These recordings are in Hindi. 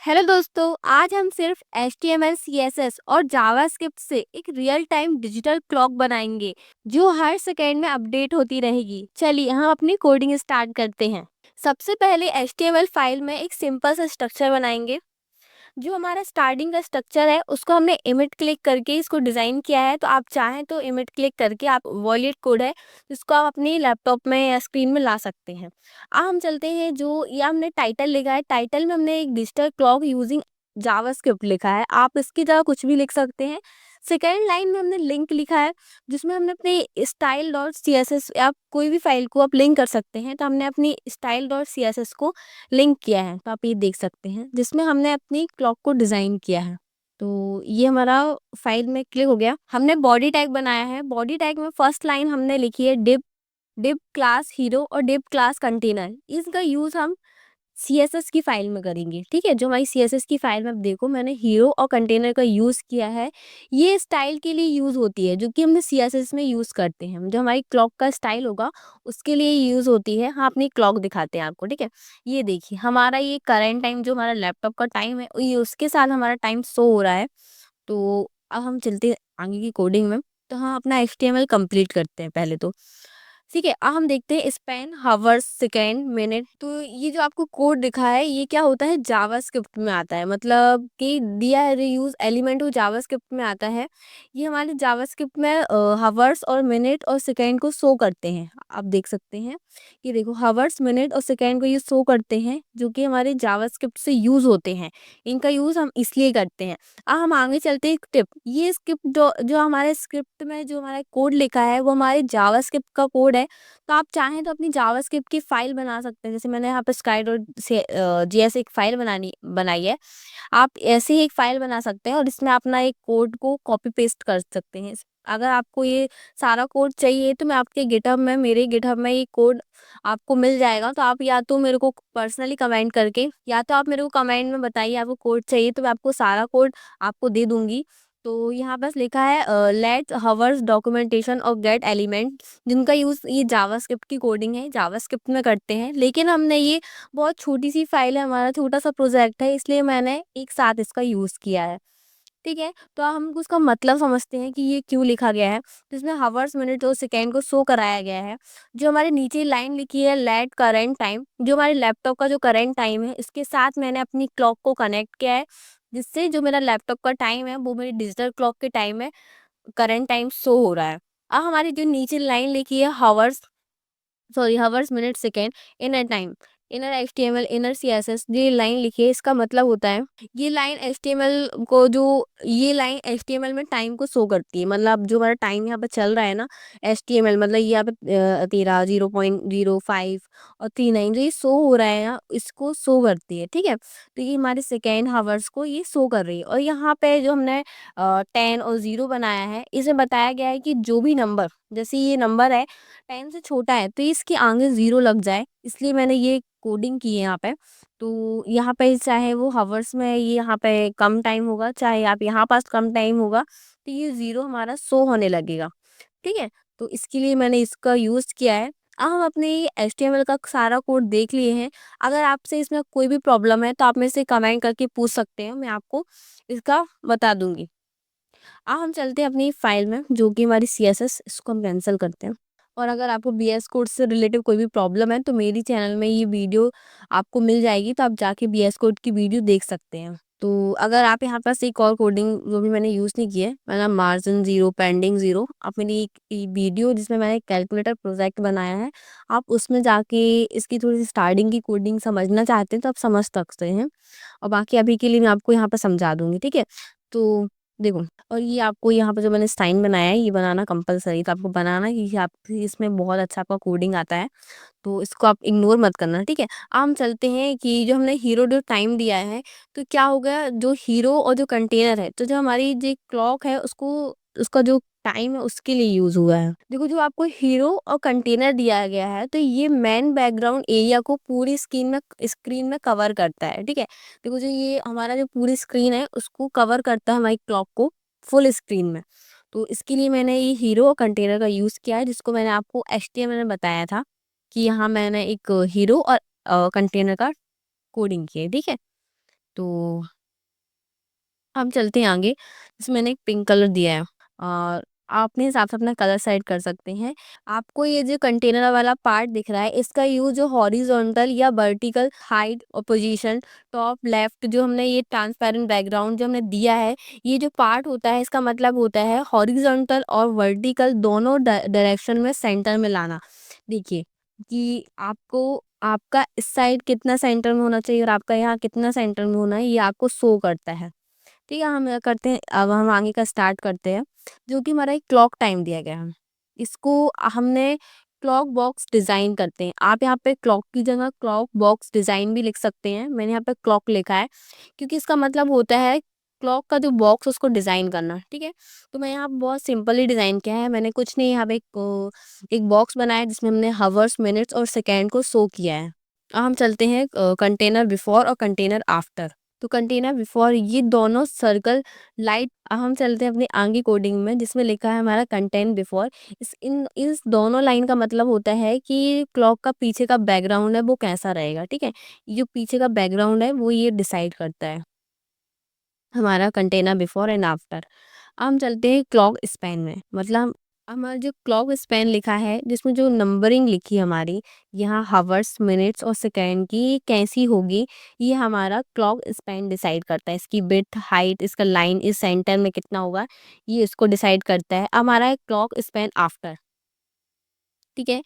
हेलो दोस्तों, आज हम सिर्फ HTML, CSS और जावास्क्रिप्ट से एक रियल टाइम डिजिटल क्लॉक बनाएंगे जो हर सेकेंड में अपडेट होती रहेगी। चलिए हम अपनी कोडिंग स्टार्ट करते हैं। सबसे पहले HTML फाइल में एक सिंपल सा स्ट्रक्चर बनाएंगे। जो हमारा स्टार्टिंग का स्ट्रक्चर है उसको हमने इमेज क्लिक करके इसको डिज़ाइन किया है, तो आप चाहें तो इमेज क्लिक करके आप वॉलिएट कोड है जिसको आप अपनी लैपटॉप में या स्क्रीन में ला सकते हैं। अब हम चलते हैं, जो ये हमने टाइटल लिखा है, टाइटल में हमने एक डिजिटल क्लॉक यूजिंग जावास्क्रिप्ट लिखा है, आप इसकी जगह कुछ भी लिख सकते हैं। सेकेंड लाइन में हमने लिंक लिखा है जिसमें हमने अपने style dot C S S, आप कोई भी फाइल को आप लिंक कर सकते हैं, तो हमने अपनी style dot C S S को लिंक किया है, तो आप ये देख सकते हैं जिसमें हमने अपनी क्लॉक को डिज़ाइन किया है। तो ये हमारा फाइल में क्लिक हो गया। हमने बॉडी टैग बनाया है। बॉडी टैग में फर्स्ट लाइन हमने लिखी है डिव डिव क्लास हीरो और डिव क्लास कंटेनर। इसका यूज़ हम सीएसएस की फाइल में करेंगे, ठीक है। जो हमारी सीएसएस की फाइल में, अब देखो मैंने हीरो और कंटेनर का यूज़ किया है। ये स्टाइल के लिए यूज़ होती है जो कि हमने सीएसएस में यूज़ करते हैं। जो हमारी क्लॉक का स्टाइल होगा उसके लिए यूज़ होती है। हाँ, अपनी क्लॉक दिखाते हैं आपको, ठीक है। ये देखिए हमारा ये करंट टाइम, जो हमारा लैपटॉप का टाइम है, ये उसके साथ हमारा टाइम शो हो रहा है। तो अब हम चलते हैं आगे की कोडिंग में। तो हम अपना HTML कंप्लीट करते हैं पहले तो, ठीक है। अब हम देखते हैं स्पैन, हावर्स, सेकेंड, मिनट। तो ये जो आपको कोड दिखा है ये क्या होता है, जावास्क्रिप्ट में आता है। मतलब कि दिया रीयूज एलिमेंट वो जावास्क्रिप्ट में आता है। ये हमारे जावास्क्रिप्ट में हावर्स और मिनट और सेकेंड को शो करते हैं। आप देख सकते हैं कि देखो हावर्स, मिनट और सेकेंड को ये शो करते हैं जो कि हमारे जावास्क्रिप्ट से यूज होते हैं। इनका यूज हम इसलिए करते हैं। अब हम आगे चलते हैं टिप। ये स्क्रिप्ट जो जो हमारे स्क्रिप्ट में जो हमारा कोड लिखा है वो हमारे जावास्क्रिप्ट का कोड है। तो आप चाहें तो अपनी जावास्क्रिप्ट की फाइल बना सकते हैं। जैसे मैंने यहाँ पे स्काई डॉट से JS एक फाइल बनाई है। आप ऐसे ही एक फाइल बना सकते हैं और इसमें अपना एक कोड को कॉपी पेस्ट कर सकते हैं। अगर आपको ये सारा कोड चाहिए तो मैं आपके गिटहब में, मेरे गिटहब में ये कोड आपको मिल जाएगा। तो आप या तो मेरे को पर्सनली कमेंट करके, या तो आप मेरे को कमेंट में बताइए आपको कोड चाहिए, तो मैं आपको सारा कोड आपको दे दूंगी। तो यहाँ बस लिखा है लेट हवर्स डॉक्यूमेंटेशन और गेट एलिमेंट, जिनका यूज़ ये जावास्क्रिप्ट की कोडिंग है, जावास्क्रिप्ट में करते हैं। लेकिन हमने ये बहुत छोटी सी फाइल है, हमारा छोटा सा प्रोजेक्ट है, इसलिए मैंने एक साथ इसका यूज़ किया है, ठीक है। तो हम उसका मतलब समझते हैं कि ये क्यों लिखा गया है। तो इसमें हावर्स, मिनट और सेकेंड को शो कराया गया है। जो हमारे नीचे लाइन लिखी है लेट करेंट टाइम, जो हमारे लैपटॉप का जो करेंट टाइम है इसके साथ मैंने अपनी क्लॉक को कनेक्ट किया है, जिससे जो मेरा लैपटॉप का टाइम है वो मेरी डिजिटल क्लॉक के टाइम में करंट टाइम शो हो रहा है। अब हमारी जो नीचे लाइन लिखी है hours, sorry hours, minute, second, inner time, inner HTML, inner CSS, ये लाइन लिखी है, इसका मतलब होता है ये लाइन HTML को, जो ये लाइन HTML में टाइम को शो करती है। मतलब जो हमारा टाइम यहाँ पे चल रहा है ना, HTML मतलब यहाँ पे 13, 0.05 और 39 जो ये शो हो रहा है ना, इसको शो करती है, ठीक है। तो ये हमारे सेकेंड हावर्स को ये शो कर रही है। और यहाँ पे जो हमने 10 और 0 बनाया है, इसमें बताया गया है कि जो भी नंबर, जैसे ये नंबर है 10 से छोटा है तो इसके आगे 0 लग जाए, इसलिए मैंने ये कोडिंग की है यहाँ पे। तो यहाँ पे चाहे वो हावर्स में ये यहाँ पे कम टाइम होगा, चाहे आप यहाँ पास कम टाइम होगा, तो ये 0 हमारा शो होने लगेगा, ठीक है। तो इसके लिए मैंने इसका यूज़ किया है। अब हम अपने HTML का सारा कोड देख लिए हैं। अगर आपसे इसमें कोई भी प्रॉब्लम है तो आप मेरे से कमेंट करके पूछ सकते हैं, मैं आपको इसका बता दूंगी। अब हम चलते हैं अपनी फाइल में, जो कि हमारी CSS, इसको हम कैंसिल करते हैं। और अगर आपको BS कोड से रिलेटिव कोई भी प्रॉब्लम है तो मेरी चैनल में ये वीडियो आपको मिल जाएगी, तो आप जाके BS कोड की वीडियो देख सकते हैं। तो अगर आप यहाँ पास एक और कोडिंग जो भी मैंने यूज़ नहीं की है, मतलब मार्जिन 0, पेंडिंग 0, आप मेरी एक वीडियो जिसमें मैंने कैलकुलेटर प्रोजेक्ट बनाया है, आप उसमें जाके इसकी थोड़ी सी स्टार्टिंग की कोडिंग समझना चाहते हैं तो आप समझ सकते हैं। और बाकी अभी के लिए मैं आपको यहाँ पर समझा दूंगी, ठीक है। तो देखो, और ये आपको यहाँ पे जो मैंने साइन बनाया है ये बनाना कंपलसरी, तो आपको बनाना है, क्योंकि आप इसमें बहुत अच्छा आपका कोडिंग आता है, तो इसको आप इग्नोर मत करना, ठीक है। अब हम चलते हैं कि जो हमने हीरो जो टाइम दिया है, तो क्या हो गया, जो हीरो और जो कंटेनर है, तो जो हमारी जो क्लॉक है उसको, उसका जो टाइम है उसके लिए यूज हुआ है। देखो जो आपको हीरो और कंटेनर दिया गया है, तो ये मेन बैकग्राउंड एरिया को पूरी स्क्रीन में कवर करता है, ठीक है। देखो जो ये हमारा जो पूरी स्क्रीन है उसको कवर करता है हमारी क्लॉक को फुल स्क्रीन में। तो इसके लिए मैंने ये हीरो और कंटेनर का यूज किया है, जिसको मैंने आपको HTML में बताया था कि यहाँ मैंने एक हीरो और कंटेनर का कोडिंग की है, ठीक है। तो हम चलते हैं आगे। इसमें मैंने एक पिंक कलर दिया है और आप अपने हिसाब से अपना कलर सेट कर सकते हैं। आपको ये जो कंटेनर वाला पार्ट दिख रहा है, इसका यूज़ जो हॉरिजॉन्टल या वर्टिकल हाइट और पोजीशन, टॉप लेफ्ट जो हमने ये ट्रांसपेरेंट बैकग्राउंड जो हमने दिया है, ये जो पार्ट होता है इसका मतलब होता है हॉरिजॉन्टल और वर्टिकल दोनों डायरेक्शन में सेंटर में लाना। देखिए कि आपको आपका इस साइड कितना सेंटर में होना चाहिए और आपका यहाँ कितना सेंटर में होना है, ये आपको शो करता है। ठीक है, हम करते हैं, अब हम आगे का स्टार्ट करते हैं। जो कि हमारा एक क्लॉक टाइम दिया गया है, इसको हमने क्लॉक बॉक्स डिज़ाइन करते हैं। आप यहाँ पे क्लॉक की जगह क्लॉक बॉक्स डिज़ाइन भी लिख सकते हैं। मैंने यहाँ पे क्लॉक लिखा है क्योंकि इसका मतलब होता है क्लॉक का जो बॉक्स उसको डिज़ाइन करना। ठीक है, तो मैं यहाँ बहुत सिंपली डिज़ाइन किया है। मैंने कुछ नहीं, यहाँ पे एक बॉक्स बनाया है जिसमें हमने हावर्स, मिनट्स और सेकेंड को शो किया है। अब हम चलते हैं कंटेनर बिफोर और कंटेनर आफ्टर। तो कंटेनर बिफोर ये दोनों सर्कल लाइट, हम चलते हैं अपनी आगे कोडिंग में जिसमें लिखा है हमारा कंटेंट बिफोर। इस दोनों लाइन का मतलब होता है कि क्लॉक का पीछे का बैकग्राउंड है वो कैसा रहेगा। ठीक है, ये जो पीछे का बैकग्राउंड है वो ये डिसाइड करता है हमारा कंटेनर बिफोर एंड आफ्टर। हम चलते हैं क्लॉक स्पैन में, मतलब हमारा जो क्लॉक स्पैन लिखा है जिसमें जो नंबरिंग लिखी है हमारी, यहाँ हावर्स, मिनट्स और सेकेंड की कैसी होगी, ये हमारा क्लॉक स्पैन डिसाइड करता है। इसकी विड्थ, हाइट, इसका लाइन इस सेंटर में कितना होगा, ये इसको डिसाइड करता है। हमारा क्लॉक स्पैन आफ्टर। ठीक है,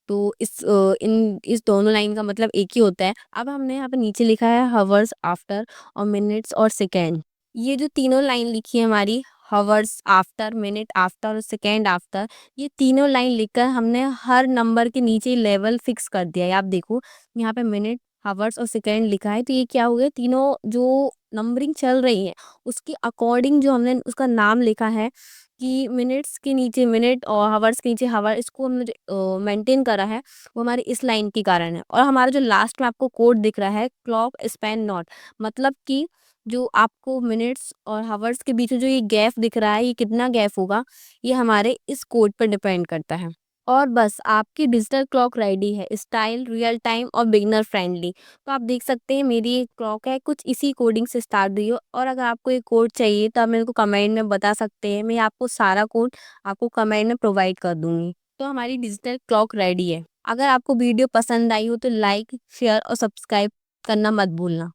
तो इस दोनों लाइन का मतलब एक ही होता है। अब हमने यहाँ पे नीचे लिखा है हावर्स आफ्टर और मिनट्स और सेकेंड। ये जो तीनों लाइन लिखी है हमारी, हावर्स आफ्टर, मिनट आफ्टर और सेकेंड आफ्टर, ये तीनों लाइन लिखकर हमने हर नंबर के नीचे लेवल फिक्स कर दिया है। आप देखो यहाँ पे मिनट, हावर्स और सेकेंड लिखा है, तो ये क्या हो गया, तीनों जो नंबरिंग चल रही है उसके अकॉर्डिंग जो हमने उसका नाम लिखा है कि मिनट्स के नीचे मिनट और हावर्स के नीचे हावर, इसको हमने जो मेंटेन करा है वो हमारी इस लाइन के कारण है। और हमारा जो लास्ट में आपको कोड दिख रहा है क्लॉक स्पैन नॉट, मतलब कि जो आपको मिनट्स और हावर्स के बीच में जो ये गैप दिख रहा है, ये कितना गैप होगा, ये हमारे इस कोड पर डिपेंड करता है। और बस आपकी डिजिटल क्लॉक रेडी है, स्टाइल, रियल टाइम और बिगनर फ्रेंडली। तो आप देख सकते हैं मेरी एक क्लॉक है, कुछ इसी कोडिंग से स्टार्ट हुई हो। और अगर आपको ये कोड चाहिए तो आप मेरे को कमेंट में बता सकते हैं, मैं आपको सारा कोड आपको कमेंट में प्रोवाइड कर दूंगी। तो हमारी डिजिटल क्लॉक रेडी है। अगर आपको वीडियो पसंद आई हो तो लाइक, शेयर और सब्सक्राइब करना मत भूलना।